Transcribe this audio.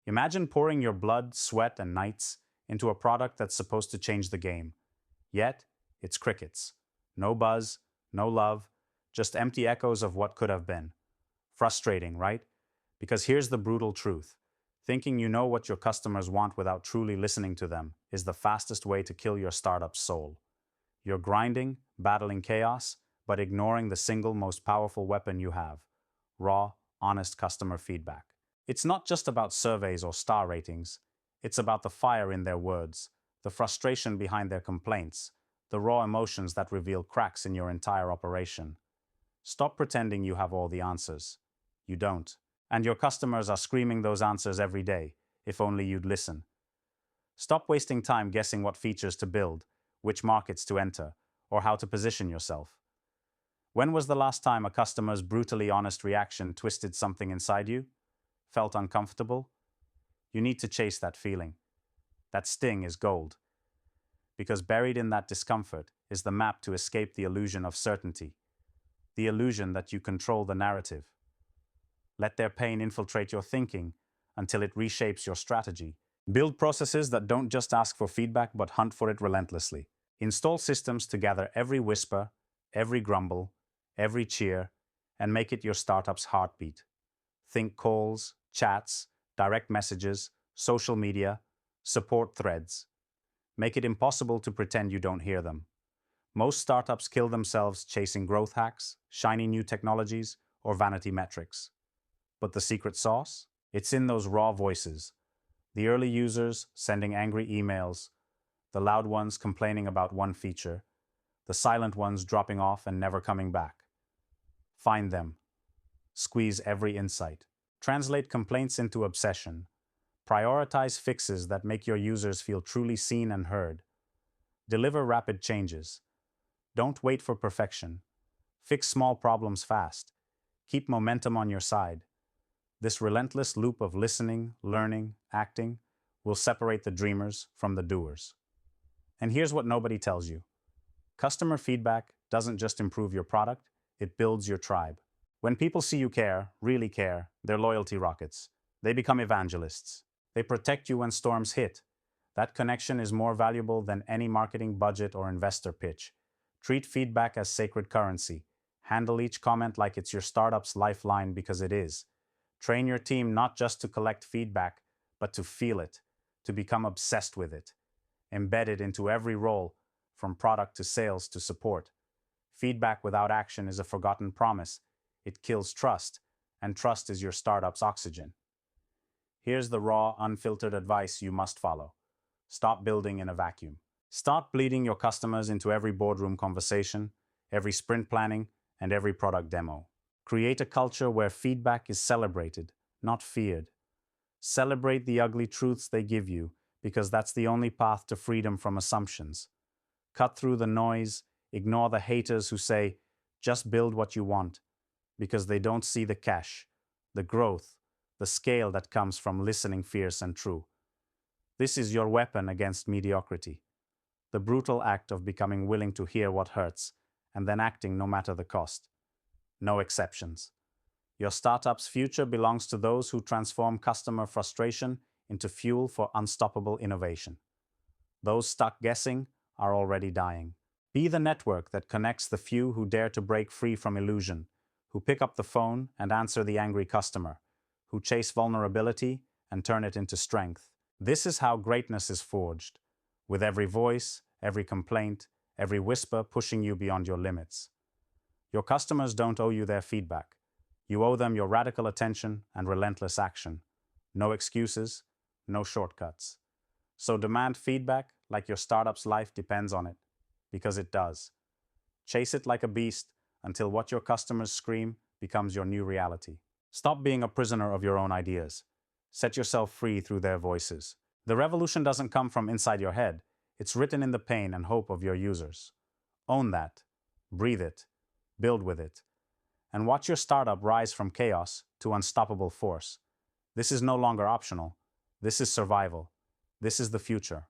Imagine pouring your blood, sweat, and nights into a product that's supposed to change the game. Yet, it's crickets. No buzz, no love, just empty echoes of what could have been. Frustrating, right? Because here's the brutal truth. Thinking you know what your customers want without truly listening to them is the fastest way to kill your startup's soul. You're grinding, battling chaos, but ignoring the single most powerful weapon you have: raw, honest customer feedback. It's not just about surveys or star ratings. It's about the fire in their words, the frustration behind their complaints, the raw emotions that reveal cracks in your entire operation. Stop pretending you have all the answers. You don't. And your customers are screaming those answers every day, if only you'd listen. Stop wasting time guessing what features to build, which markets to enter, or how to position yourself. When was the last time a customer's brutally honest reaction twisted something inside you? Felt uncomfortable? You need to chase that feeling. That sting is gold. Because buried in that discomfort is the map to escape the illusion of certainty, the illusion that you control the narrative. Let their pain infiltrate your thinking until it reshapes your strategy. Build processes that don't just ask for feedback but hunt for it relentlessly. Install systems to gather every whisper, every grumble, every cheer, and make it your startup's heartbeat. Think calls, chats, direct messages, social media, support threads. Make it impossible to pretend you don't hear them. Most startups kill themselves chasing growth hacks, shiny new technologies, or vanity metrics. But the secret sauce? It's in those raw voices. The early users sending angry emails, the loud ones complaining about one feature, the silent ones dropping off and never coming back. Find them. Squeeze every insight. Translate complaints into obsession. Prioritize fixes that make your users feel truly seen and heard. Deliver rapid changes. Don't wait for perfection. Fix small problems fast. Keep momentum on your side. This relentless loop of listening, learning, acting will separate the dreamers from the doers. And here's what nobody tells you. Customer feedback doesn't just improve your product, it builds your tribe. When people see you care, really care, they're loyalty rockets. They become evangelists. They protect you when storms hit. That connection is more valuable than any marketing budget or investor pitch. Treat feedback as sacred currency. Handle each comment like it's your startup's lifeline, because it is. Train your team not just to collect feedback, but to feel it, to become obsessed with it. Embed it into every role, from product to sales to support. Feedback without action is a forgotten promise. It kills trust, and trust is your startup's oxygen. Here's the raw, unfiltered advice you must follow. Stop building in a vacuum. Start bleeding your customers into every boardroom conversation, every sprint planning, and every product demo. Create a culture where feedback is celebrated, not feared. Celebrate the ugly truths they give you, because that's the only path to freedom from assumptions. Cut through the noise, ignore the haters who say, just build what you want, because they don't see the cash, the growth, the scale that comes from listening fierce and true. This is your weapon against mediocrity. The brutal act of becoming willing to hear what hurts, and then acting no matter the cost. No exceptions. Your startup's future belongs to those who transform customer frustration into fuel for unstoppable innovation. Those stuck guessing are already dying. Be the network that connects the few who dare to break free from illusion, who pick up the phone and answer the angry customer, who chase vulnerability and turn it into strength. This is how greatness is forged, with every voice, every complaint, every whisper pushing you beyond your limits. Your customers don't owe you their feedback. You owe them your radical attention and relentless action. No excuses, no shortcuts. So demand feedback like your startup's life depends on it, because it does. Chase it like a beast until what your customers scream becomes your new reality. Stop being a prisoner of your own ideas. Set yourself free through their voices. The revolution doesn't come from inside your head. It's written in the pain and hope of your users. Own that. Breathe it. Build with it. And watch your startup rise from chaos to unstoppable force. This is no longer optional. This is survival. This is the future.